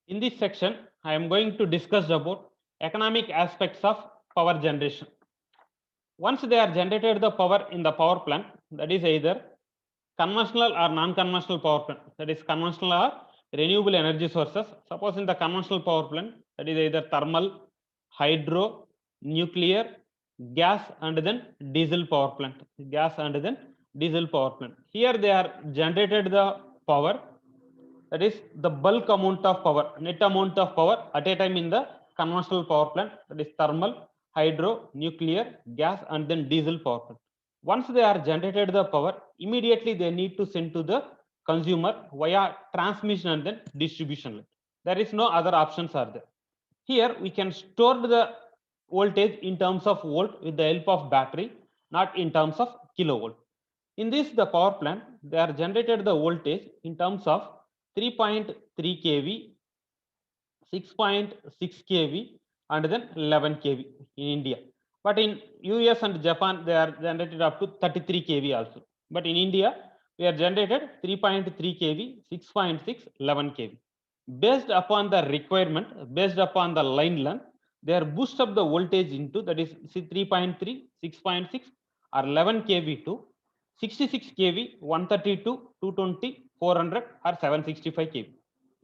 In this section, I am going to discuss about economic aspects of power generation. Once they are generated the power in the power plant, that is either conventional or non-conventional power plant, that is conventional or renewable energy sources. Suppose in the conventional power plant, that is either thermal, hydro, nuclear, gas and then diesel power plant. Gas and then diesel power plant. Here they are generated the power, that is the bulk amount of power, net amount of power at a time in the conventional power plant, that is thermal, hydro, nuclear, gas and then diesel power plant. Once they are generated the power, immediately they need to send to the consumer via transmission and then distribution line. There is no other options are there. Here we can store the voltage in terms of volt with the help of battery, not in terms of kilovolt. In this, the power plant, they are generated the voltage in terms of 3.3 kV, 6.6 kV and then 11 kV in India. But in US and Japan, they are generated up to 33 kV also. But in India, we are generated 3.3 kV, 6.6, 11 kV. Based upon the requirement, based upon the line length, they are boost up the voltage into, that is 3.3, 6.6 or 11 kV to 66 kV, 132, 220, 400 or 765 kV.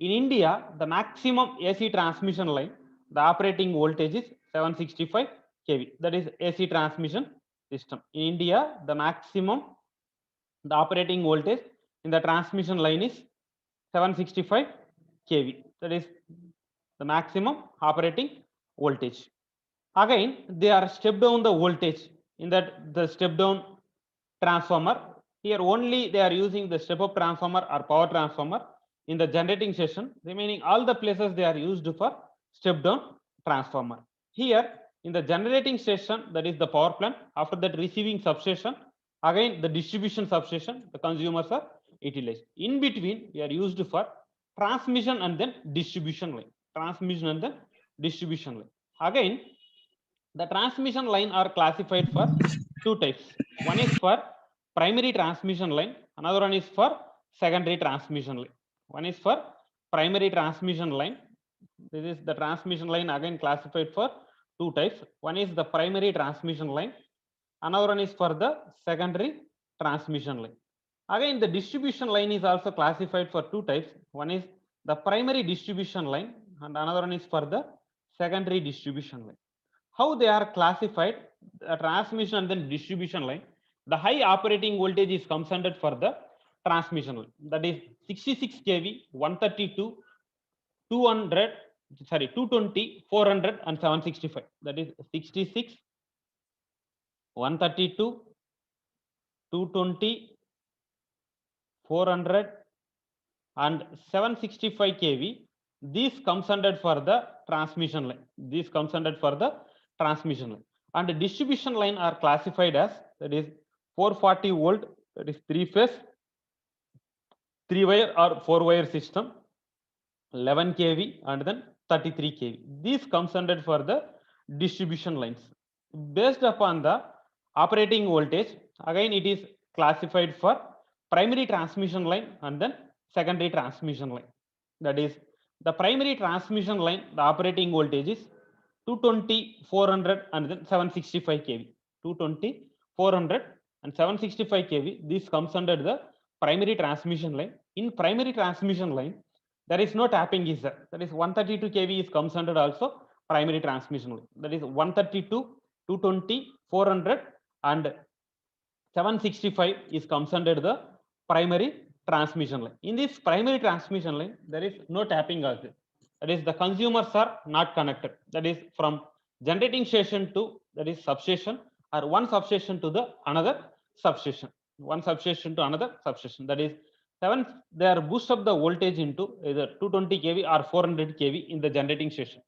In India, the maximum AC transmission line, the operating voltage is 765 kV. That is AC transmission system. In India, the maximum, the operating voltage in the transmission line is 765 kV. That is the maximum operating voltage. Again, they are step down the voltage in that the step down transformer. Here only they are using the step up transformer or power transformer in the generating session. Remaining all the places they are used for step down transformer. Here in the generating station, that is the power plant, after that receiving substation, again the distribution substation, the consumers are utilized. In between, we are used for transmission and then distribution line. Transmission and then distribution line. Again, the transmission line are classified for two types. One is for primary transmission line, another one is for secondary transmission line. One is for primary transmission line. This is the transmission line again classified for two types. One is the primary transmission line, another one is for the secondary transmission line. Again, the distribution line is also classified for two types. One is the primary distribution line and another one is for the secondary distribution line. How they are classified, the transmission and then distribution line, the high operating voltage is considered for the transmission line, that is 66 kV, 132, 200, 220, 400 and 765. That is 66, 132, 220, 400 and 765 kV. This comes under for the transmission line. This comes under for the transmission line. And the distribution line are classified as, that is 440 volt, that is three phase, three wire or four wire system, 11 kV and then 33 kV. This comes under for the distribution lines. Based upon the operating voltage, again it is classified for primary transmission line and then secondary transmission line. That is the primary transmission line, the operating voltage is 220, 400 and then 765 kV. 220, 400 and 765 kV. This comes under the primary transmission line. In primary transmission line, there is no tapping is there. That is 132 kV is comes under also primary transmission line. That is 132, 220, 400 and 765 is comes under the primary transmission line. In this primary transmission line, there is no tapping also. That is the consumers are not connected. That is from generating station to, that is substation, or one substation to the another substation. One substation to another substation. That is they are boost up the voltage into either 220 kV or 400 kV in the generating station.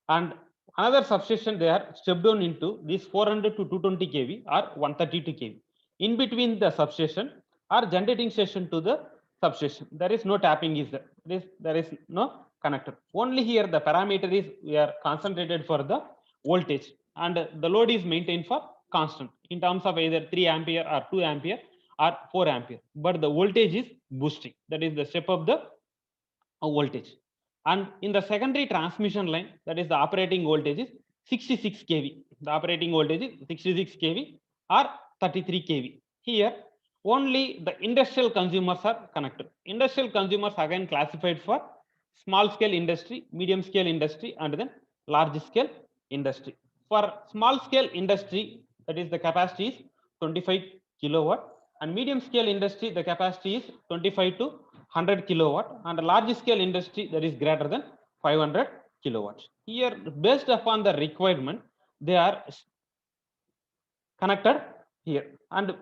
And another substation they are step down into this 400 to 220 kV or 132 kV. In between the substation or generating station to the substation, there is no tapping is there. There is no connector. Only here the parameter is we are concentrated for the voltage and the load is maintained for constant in terms of either 3 ampere or 2 ampere or 4 ampere, but the voltage is boosting. That is the step of the voltage. And in the secondary transmission line, that is the operating voltage is 66 kV. The operating voltage is 66 kV or 33 kV. Here, only the industrial consumers are connected. Industrial consumers again classified for small scale industry, medium scale industry, and then large scale industry. For small scale industry, that is the capacity is 25 kilowatt, and medium scale industry, the capacity is 25 to 100 kilowatt, and large scale industry, that is greater than 500 kilowatts. Here, based upon the requirement, they are connected here. And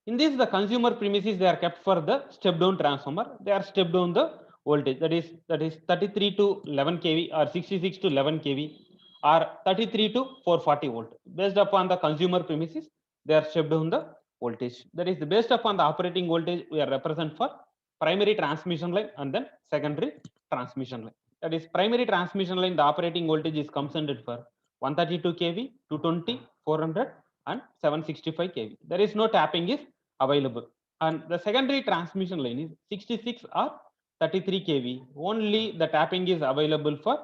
in this, the consumer premises, they are kept for the step down transformer. They are step down the voltage, that is 33 to 11 kV or 66 to 11 kV or 33 to 440 volt. Based upon the consumer premises, they are step down the voltage. That is based upon the operating voltage, we are represent for primary transmission line and then secondary transmission line. That is primary transmission line, the operating voltage is considered for 132 kV, 220, 400 and 765 kV. There is no tapping is available. And the secondary transmission line is 66 or 33 kV. Only the tapping is available for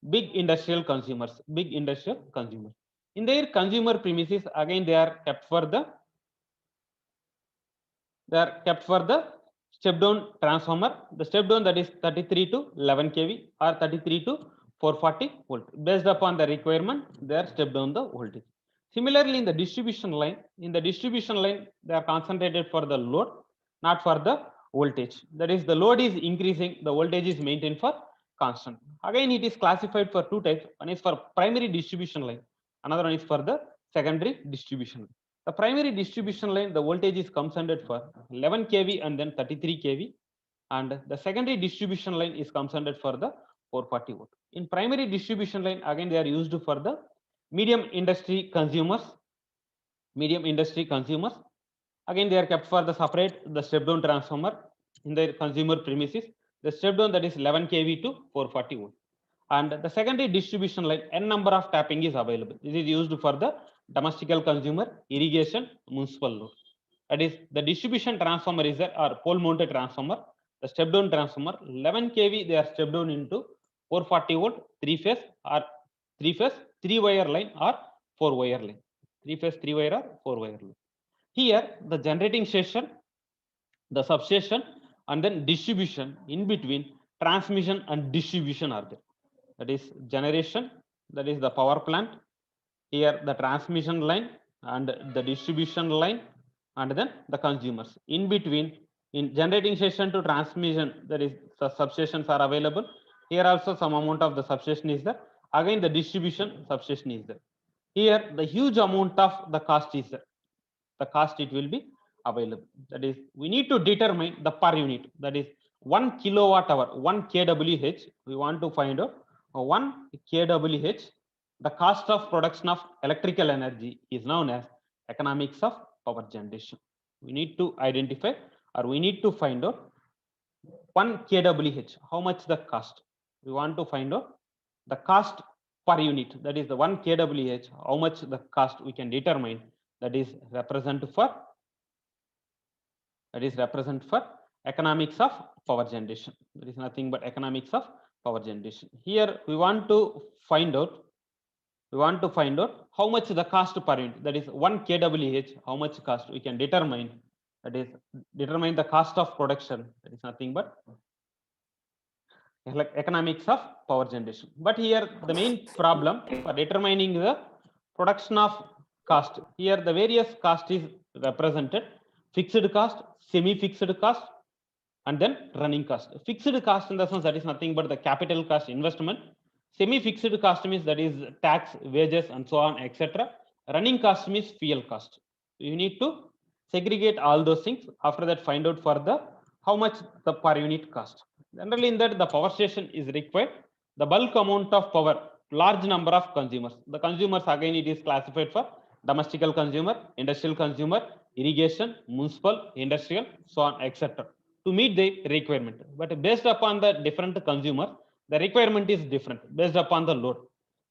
big industrial consumers. Big industrial consumers. In their consumer premises, again they are kept for the step down transformer. The step down, that is 33 to 11 kV or 33 to 440 volt. Based upon the requirement, they are step down the voltage. Similarly, in the distribution line, they are concentrated for the load, not for the voltage. That is, the load is increasing, the voltage is maintained for constant. Again, it is classified for two types. One is for primary distribution line, another one is for the secondary distribution line. The primary distribution line, the voltage is considered for 11 kV and then 33 kV, and the secondary distribution line is considered for the 440 volt. In primary distribution line, again they are used for the medium industry consumers. Again, they are kept for the separate the step down transformer in their consumer premises. The step down, that is 11 kV to 440 volt. And the secondary distribution line, n number of tapping is available. This is used for the domestical consumer, irrigation, municipal load. That is, the distribution transformer is there, or pole mounted transformer. The step down transformer, 11 kV, they are step down into 440 volt, three phase, 3 wire line or 4 wire line. 3 phase, 3 wire or 4 wire line. Here, the generating station, the substation, and then distribution, in between transmission and distribution are there. That is generation, that is the power plant. Here the transmission line and the distribution line, and then the consumers. In between, in generating station to transmission, there is the substations are available. Here also some amount of the substation is there. Again, the distribution substation is there. Here the huge amount of the cost is there. The cost it will be available. That is, we need to determine the per unit. That is 1 kilowatt hour, 1 kWh. We want to find out 1 kWh. The cost of production of electrical energy is known as economics of power generation. We need to identify, or we need to find out 1 kWh, how much the cost. We want to find out the cost per unit. That is the 1 kWh, how much the cost we can determine. That is represent for economics of power generation. There is nothing but economics of power generation. Here we want to find out how much the cost per unit. That is 1 kWh, how much cost we can determine. That is determine the cost of production. That is nothing but economics of power generation. But here the main problem for determining the production of cost. Here the various cost is represented: fixed cost, semi-fixed cost, and then running cost. Fixed cost in the sense that is nothing but the capital cost investment. Semi-fixed cost means that is tax, wages, and so on, etc. Running cost means fuel cost. You need to segregate all those things. After that, find out for the how much the per unit cost. Generally, in that the power station is required the bulk amount of power, large number of consumers. The consumers again it is classified for domestical consumer, industrial consumer, irrigation, municipal, industrial, so on, etc. to meet the requirement. But based upon the different consumer, the requirement is different based upon the load.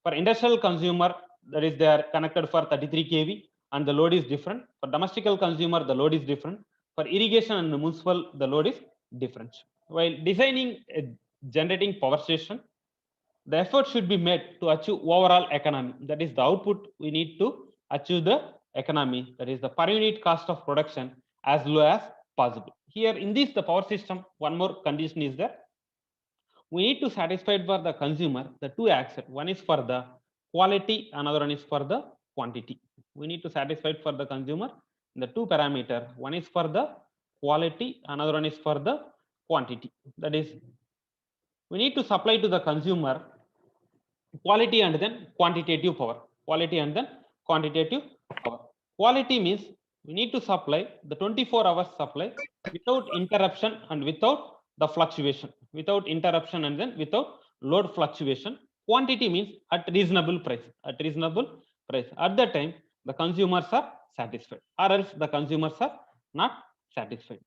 For industrial consumer, that is they are connected for 33 kV and the load is different. For domestical consumer, the load is different. For irrigation and municipal, the load is different. While designing a generating power station, the effort should be made to achieve overall economy. That is the output we need to achieve the economy. That is the per unit cost of production as low as possible. Here in this, the power system, one more condition is that we need to satisfy for the consumer the two aspects. One is for the quality, another one is for the quantity. We need to satisfy for the consumer the two parameter. One is for the quality, another one is for the quantity. That is, we need to supply to the consumer quality and then quantitative power. Quality and then quantitative power. Quality means we need to supply the 24 hours supply without interruption and without the fluctuation, without interruption and then without load fluctuation. Quantity means at reasonable price, at reasonable price. At that time, the consumers are satisfied, or else the consumers are not satisfied.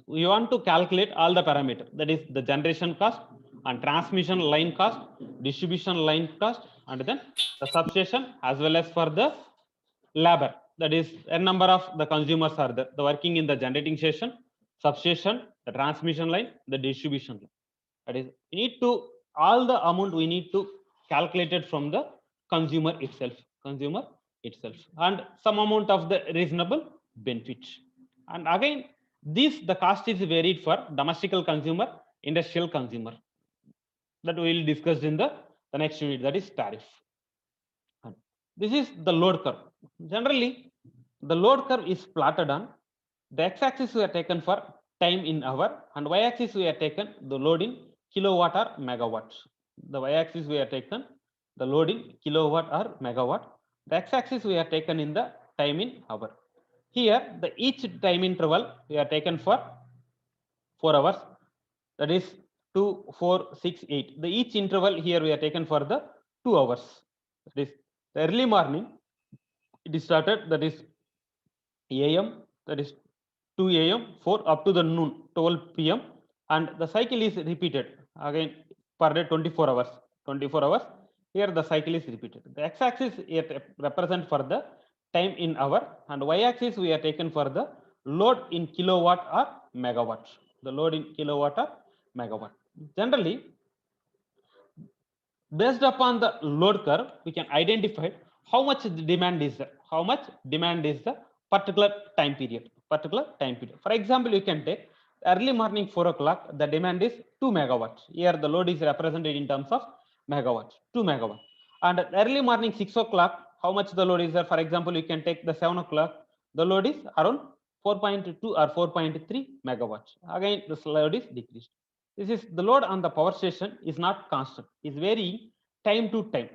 We want to calculate all the parameters, that is the generation cost and transmission line cost, distribution line cost, and then the substation, as well as for the labor, that is a number of the consumers are there, the working in the generating station, substation, the transmission line, the distribution line. That is, we need to, all the amount we need to calculate it from the consumer itself, and some amount of the reasonable benefit. And again, this the cost is varied for domestical consumer, industrial consumer, that we will discuss in the next unit, that is tariff. And this is the load curve. Generally, the load curve is plotted on the x-axis we are taken for time in hour, and y-axis we are taken the load in kilowatt or megawatt. The y-axis we are taken the load in kilowatt or megawatt. The x-axis we are taken in the time in hour. Here, the each time interval we are taken for 4 hours. That is 2, 4, 6, 8. The each interval here we are taken for the 2 hours. That is the early morning. It is started. That is AM. That is 2 AM, 4 up to the noon, 12 PM, and the cycle is repeated again per day 24 hours. 24 hours. Here the cycle is repeated. The x-axis represent for the time in hour, and y-axis we are taken for the load in kilowatt or megawatt. The load in kilowatt or megawatt. Generally, based upon the load curve, we can identify how much the demand is there, how much demand is the particular time period. For example, you can take early morning 4 o'clock, the demand is 2 megawatts. Here the load is represented in terms of megawatts, 2 megawatts. And early morning 6 o'clock, how much the load is there? For example, you can take the 7 o'clock, the load is around 4.2 or 4.3 megawatts. Again, this load is decreased. This is the load on the power station is not constant, is varying time to time.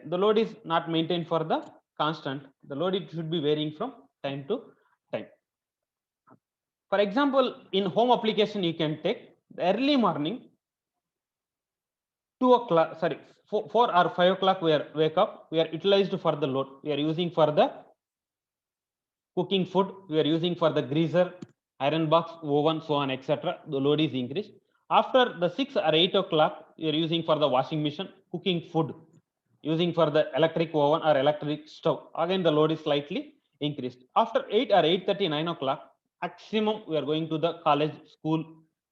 The load is not maintained for the constant. The load it should be varying from time to time. For example, in home application, you can take the early morning 2 o'clock, sorry, 4 or 5 o'clock we are wake up, we are utilized for the load. We are using for the cooking food, we are using for the greaser, iron box, oven, so on, etc. The load is increased. After the 6 or 8 o'clock, you are using for the washing machine, cooking food, using for the electric oven or electric stove. Again, the load is slightly increased. After 8 or 8:30, 9 o'clock, maximum we are going to the college, school,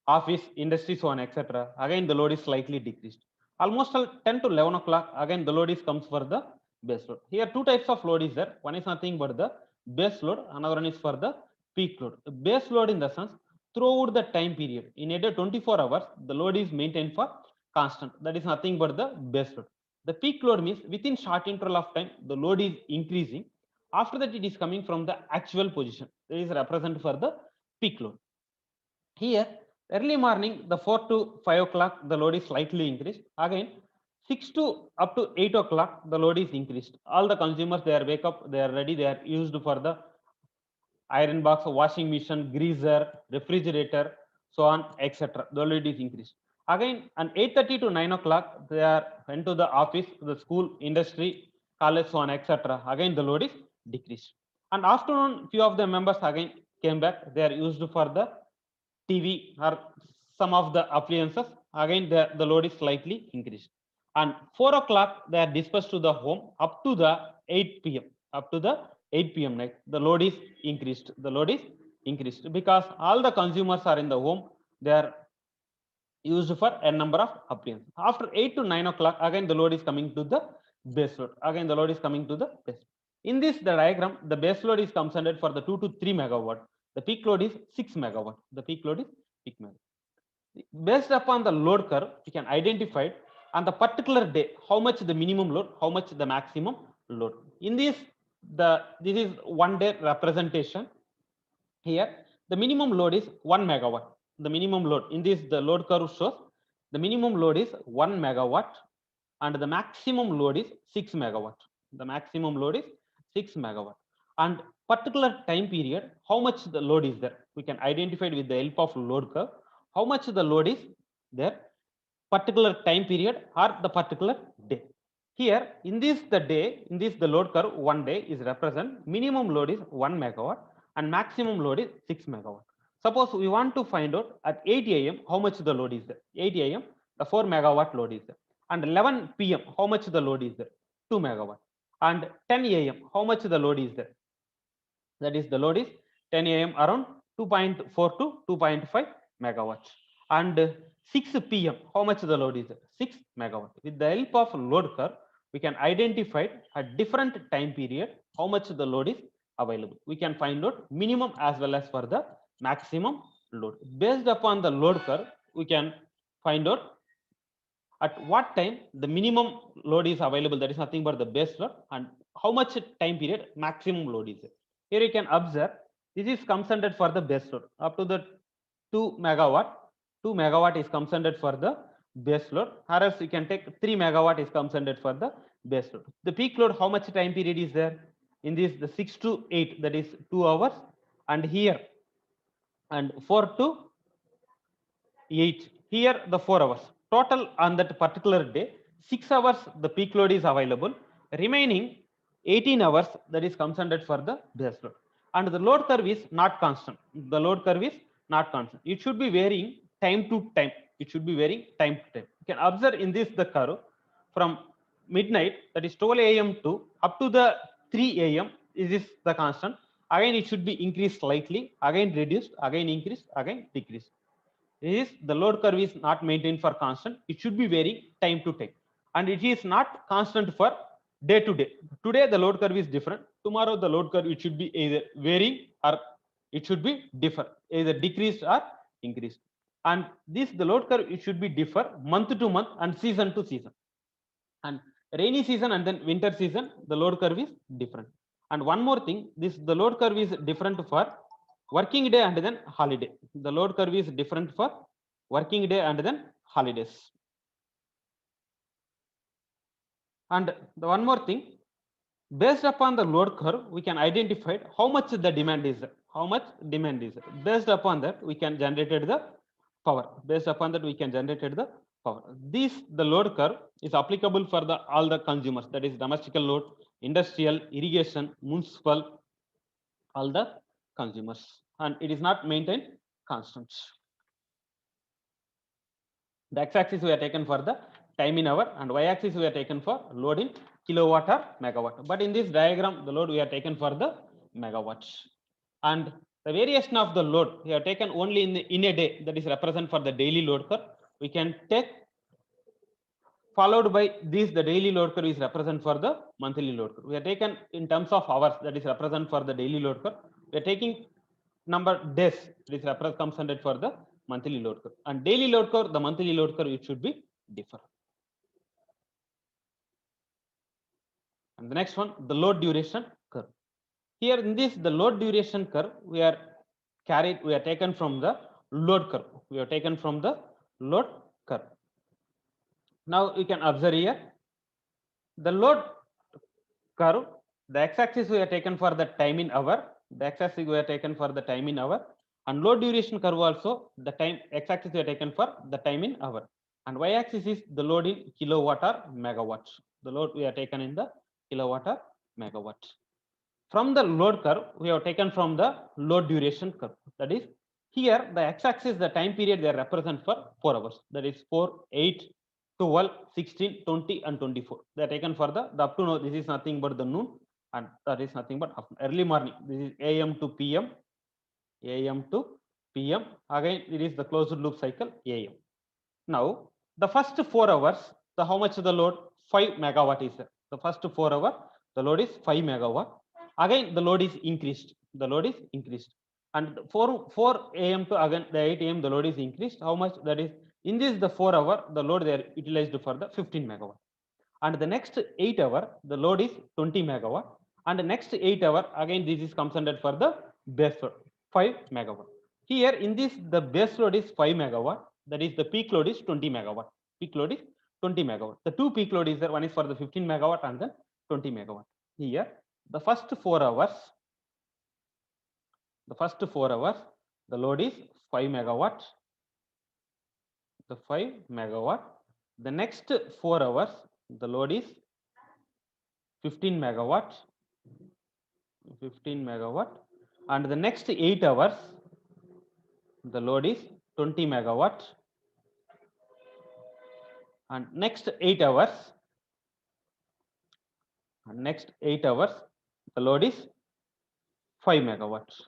office, industry, so on, etc. Again, the load is slightly decreased. Almost 10 to 11 o'clock, again the load is comes for the base load. Here two types of load is there. One is nothing but the base load, another one is for the peak load. The base load in the sense throughout the time period, in a day 24 hours, the load is maintained for constant. That is nothing but the base load. The peak load means within short interval of time, the load is increasing. After that, it is coming from the actual position. That is represented for the peak load. Here, early morning, the 4 to 5 o'clock, the load is slightly increased. Again, 6 to up to 8 o'clock, the load is increased. All the consumers, they are wake up, they are ready, they are used for the iron box, washing machine, greaser, refrigerator, so on, etc. The load is increased. Again, on 8:30 to 9 o'clock, they are went to the office, the school, industry, college, so on, etc. Again, the load is decreased. And afternoon, few of the members again came back. They are used for the TV or some of the appliances. Again, the load is slightly increased. And 4 o'clock, they are dispersed to the home up to the 8 p.m. Up to the 8 p.m. night, the load is increased. The load is increased because all the consumers are in the home. They are used for n number of appliances. After 8 to 9 o'clock, again the load is coming to the base load. Again the load is coming to the base. In this the diagram, the base load is considered for the 2 to 3 megawatt. The peak load is 6 megawatt. The peak load is 6 megawatt. Based upon the load curve, we can identify on the particular day how much the minimum load, how much the maximum load. In this, this is 1 day representation. Here, the minimum load is 1 megawatt. The minimum load in this, the load curve shows the minimum load is 1 megawatt and the maximum load is 6 megawatt. The maximum load is 6 megawatt. And particular time period, how much the load is there? We can identify it with the help of load curve. How much the load is there? Particular time period or the particular day. Here, in this the day, in this the load curve, 1 day is represent minimum load is 1 megawatt and maximum load is 6 megawatt. Suppose we want to find out at 8 a.m. how much the load is there. 8 a.m. the 4 megawatt load is there. And 11 p.m. how much the load is there? 2 megawatt. And 10 a.m. how much the load is there? That is the load is 10 a.m. around 2.4 to 2.5 megawatt. And 6 p.m. how much the load is there? 6 megawatt. With the help of load curve, we can identify at different time period how much the load is available. We can find out minimum as well as for the maximum load. Based upon the load curve, we can find out at what time the minimum load is available, that is nothing but the base load, and how much time period maximum load is there. Here you can observe this is considered for the base load up to the 2 megawatt. 2 megawatt is considered for the base load, or else you can take 3 megawatt is considered for the base load. The peak load, how much time period is there? In this, the 6 to 8, that is 2 hours, and here and 4 to 8, here the 4 hours. Total on that particular day, 6 hours the peak load is available. Remaining 18 hours that is considered for the base load. And the load curve is not constant. The load curve is not constant. It should be varying time to time. It should be varying time to time. You can observe in this the curve from midnight, that is 12 a.m. to up to the 3 a.m. is this the constant. Again it should be increased slightly, again reduced, again increased, again decreased. Is the load curve is not maintained for constant. It should be varying time to time, and it is not constant for day to day. Today the load curve is different. Tomorrow the load curve, it should be either varying or it should be differ, either decreased or increased. And this the load curve, it should be differ month to month and season to season. And rainy season and then winter season, the load curve is different. And one more thing, this the load curve is different for working day and then holiday. The load curve is different for working day and then holidays. And the one more thing, based upon the load curve, we can identify how much the demand is. How much demand is. Based upon that, we can generate the power. Based upon that, we can generate the power. This the load curve is applicable for the all the consumers. That is domestic load, industrial, irrigation, municipal, all the consumers, and it is not maintained constant. The x-axis we are taken for the time in hour, and y-axis we are taken for load in kilowatt or megawatt. But in this diagram, the load we are taken for the megawatts. And the variation of the load we are taken only in a day, that is represent for the daily load curve. We can take followed by this, the daily load curve is represent for the monthly load curve. We are taken in terms of hours, that is represent for the daily load curve. We are taking number days, it is represented for the monthly load curve. And daily load curve, the monthly load curve, it should be different. And the next one, the load duration curve. Here in this, the load duration curve, we are taken from the load curve. We are taken from the load curve. Now you can observe here, the load curve, the x-axis we are taken for the time in hour, the x-axis we are taken for the time in hour, and load duration curve also, the time x-axis we are taken for the time in hour, and y-axis is the load in kilowatt or megawatt. The load we are taken in the kilowatt or megawatt. From the load curve, we have taken from the load duration curve. That is, here the x-axis, the time period they represent for 4 hours. That is 4, 8, 12, 16, 20, and 24. They are taken for the up to now. This is nothing but the noon, and that is nothing but early morning. This is AM to PM, AM to PM. Again, it is the closed loop cycle AM. Now, the first 4 hours, the how much the load? 5 megawatt is there. The first 4 hour, the load is 5 megawatt. Again, the load is increased. The load is increased. And 4 a.m. to again the 8 a.m. the load is increased. How much that is? In this the 4 hour, the load they are utilized for the 15 megawatt. And the next 8 hour, the load is 20 megawatt. And the next 8 hour, again this is considered for the base load, 5 megawatt. Here in this, the base load is 5 megawatt. That is the peak load is 20 megawatt. Peak load is 20 megawatt. The two peak load is there. One is for the 15 megawatt and then 20 megawatt. Here, the first 4 hours, the load is 5 megawatt. The 5 megawatt. The next 4 hours, the load is 15 megawatt. 15 megawatt. And the next 8 hours, the load is 20 megawatt. And next 8 hours, the load is 5 megawatts.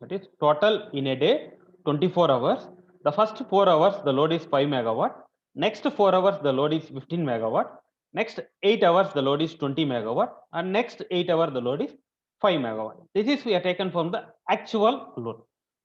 That is total in a day 24 hours. The first 4 hours, the load is 5 megawatt. Next 4 hours, the load is 15 megawatt. Next 8 hours, the load is 20 megawatt. And next 8 hours, the load is 5 megawatt. This is we are taken from the actual load.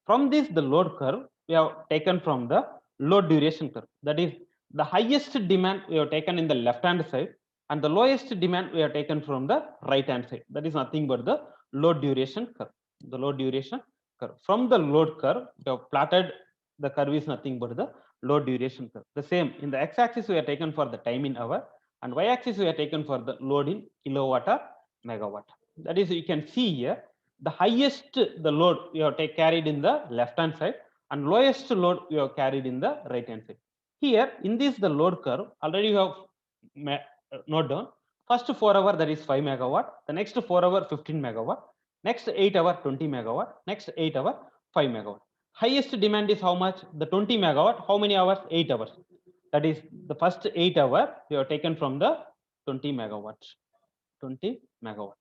From this, the load curve, we have taken from the load duration curve. That is the highest demand we have taken in the left hand side, and the lowest demand we have taken from the right hand side. That is nothing but the load duration curve. The load duration curve. From the load curve, we have plotted the curve is nothing but the load duration curve. The same in the x-axis we are taken for the time in hour, and y-axis we are taken for the load in kilowatt or megawatt. That is, you can see here the highest the load we have carried in the left hand side, and lowest load we have carried in the right hand side. Here in this the load curve already you have note down. First 4 hour, that is 5 megawatt. The next 4 hour 15 megawatt. Next 8 hour 20 megawatt. Next 8 hour 5 megawatt. Highest demand is how much? The 20 megawatt. How many hours? 8 hours. That is the first 8 hour we have taken from the 20 megawatt. 20 megawatt.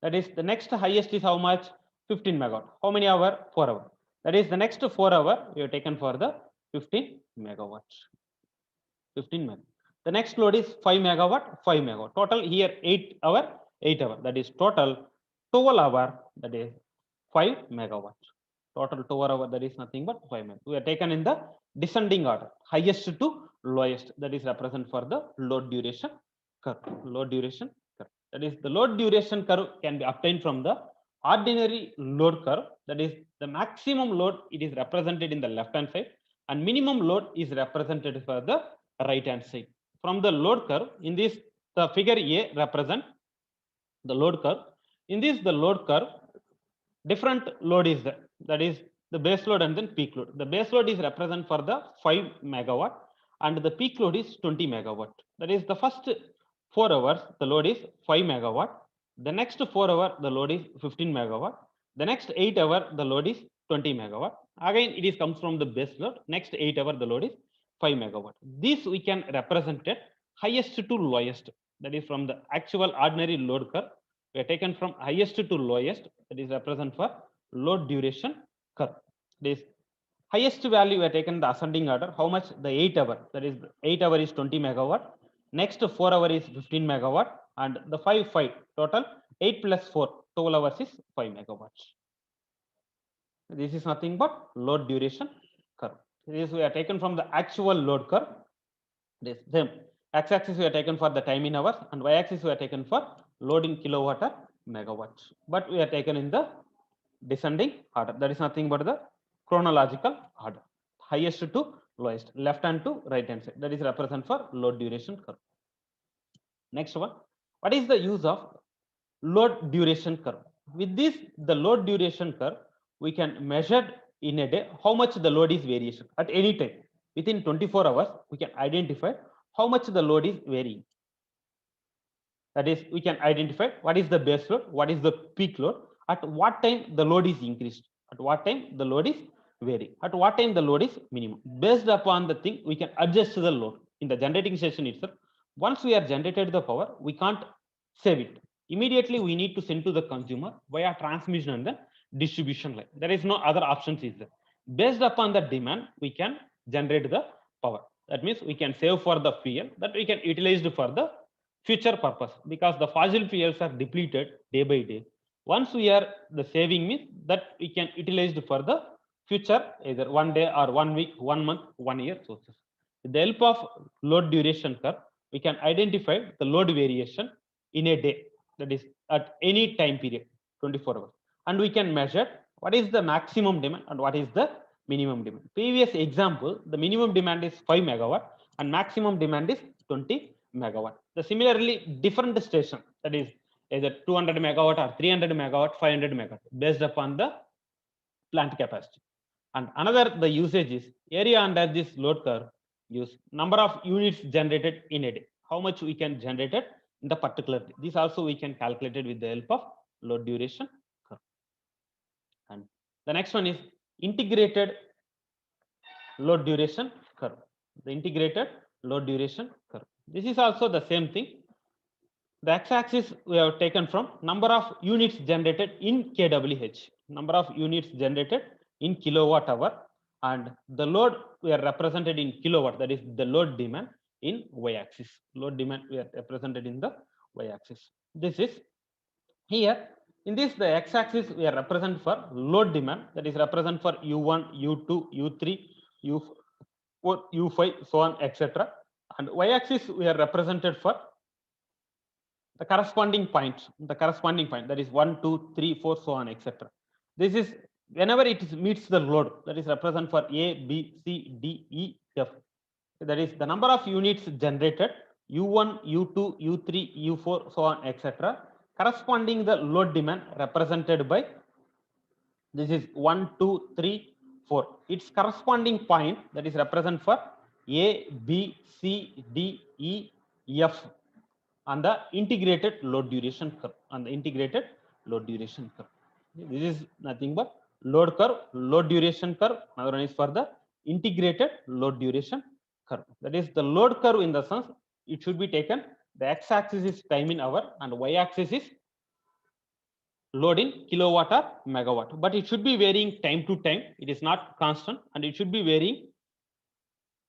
That is the next highest is how much? 15 megawatt. How many hour? 4 hour. That is the next 4 hour we have taken for the 15 megawatt. 15 megawatt. The next load is 5 megawatt, 5 megawatt. Total here 8 hour, 8 hour. That is total 12 hour. That is 5 megawatt. Total 2 hour. That is nothing but 5 megawatt. We are taken in the descending order, highest to lowest. That is represent for the load duration curve. Load duration curve. That is the load duration curve can be obtained from the ordinary load curve. That is the maximum load. It is represented in the left hand side, and minimum load is represented for the right hand side. From the load curve, in this the figure A represent the load curve. In this the load curve, different load is there. That is the base load and then peak load. The base load is represent for the 5 megawatt, and the peak load is 20 megawatt. That is the first 4 hours the load is 5 megawatt. The next 4 hour the load is 15 megawatt. The next 8 hour the load is 20 megawatt. Again it is comes from the base load. Next 8 hour the load is 5 megawatt. This we can represent it highest to lowest. That is from the actual ordinary load curve. We are taken from highest to lowest. That is represent for load duration curve. This highest value we are taken the ascending order. How much? The 8 hour. That is 8 hour is 20 megawatt. Next 4 hour is 15 megawatt, and the 5 total 8 plus 4 12 hours is 5 megawatts. This is nothing but load duration curve. This we are taken from the actual load curve. This same x-axis we are taken for the time in hours, and y-axis we are taken for load in kilowatt or megawatts. But we are taken in the descending order. That is nothing but the chronological order. Highest to lowest, left hand to right hand side. That is represent for load duration curve. Next one, what is the use of load duration curve? With this, the load duration curve, we can measure in a day how much the load is variation at any time. Within 24 hours, we can identify how much the load is varying. That is, we can identify what is the base load, what is the peak load, at what time the load is increased, at what time the load is varying, at what time the load is minimum. Based upon the thing, we can adjust the load in the generating station itself. Once we have generated the power, we can't save it. Immediately, we need to send to the consumer via transmission and then distribution line. There is no other options is there. Based upon the demand, we can generate the power. That means we can save for the fuel that we can utilize for the future purpose, because the fossil fuels are depleted day by day. Once we are the saving means that we can utilize for the future, either one day or 1 week, 1 month, 1 year sources. With the help of load duration curve, we can identify the load variation in a day, that is at any time period, 24 hours, and we can measure what is the maximum demand and what is the minimum demand. Previous example, the minimum demand is 5 megawatt and maximum demand is 20 megawatt. The similarly different station, that is either 200 megawatt or 300 megawatt, 500 megawatt, based upon the plant capacity. And another the usage is area under this load curve use number of units generated in a day. How much we can generate it in the particular day. This also we can calculate it with the help of load duration curve. And the next one is integrated load duration curve. The integrated load duration curve. This is also the same thing. The x-axis we have taken from number of units generated in kWh, number of units generated in kilowatt hour, and the load we are represented in kilowatt, that is the load demand in y-axis. Load demand we are represented in the y-axis. This is here. In this, the x-axis we are represent for load demand, that is represent for U1, U2, U3, U4, U5, so on, etc. And y-axis we are represented for the corresponding point, that is 1, 2, 3, 4, so on, etc. This is whenever it meets the load, that is represent for A, B, C, D, E, F. That is the number of units generated U1, U2, U3, U4, so on, etc. Corresponding the load demand represented by this is 1, 2, 3, 4. Its corresponding point, that is represent for A, B, C, D, E, F on the integrated load duration curve. This is nothing but load curve, load duration curve. Another one is for the integrated load duration curve. That is the load curve in the sense it should be taken. The x-axis is time in hour and y-axis is load in kilowatt or megawatt. But it should be varying time to time. It is not constant, and it should be varying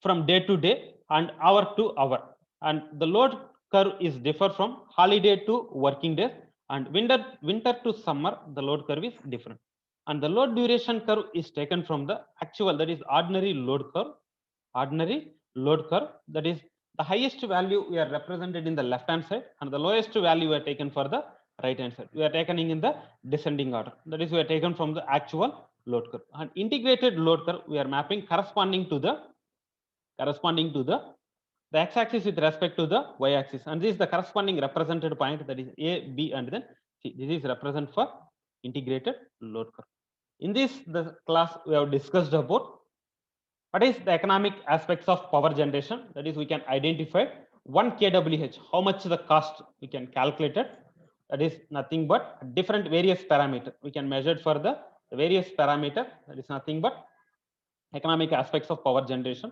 from day to day and hour to hour. And the load curve is differ from holiday to working days, and winter to summer the load curve is different. And the load duration curve is taken from the actual, that is ordinary load curve. That is the highest value we are represented in the left hand side, and the lowest value we are taken for the right hand side. We are taken in the descending order. That is we are taken from the actual load curve. And integrated load curve we are mapping corresponding to the x-axis with respect to the y-axis, and this is the corresponding represented point, that is A, B, and then C. This is represent for integrated load curve. In this the class we have discussed about what is the economic aspects of power generation. That is we can identify 1 kWh, how much the cost we can calculate it. That is nothing but different various parameter we can measure for the various parameter. That is nothing but economic aspects of power generation.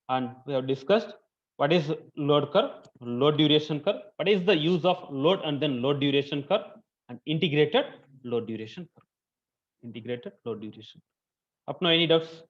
And we have discussed what is load curve, load duration curve, what is the use of load and then load duration curve, and integrated load duration curve. Up now, any doubts?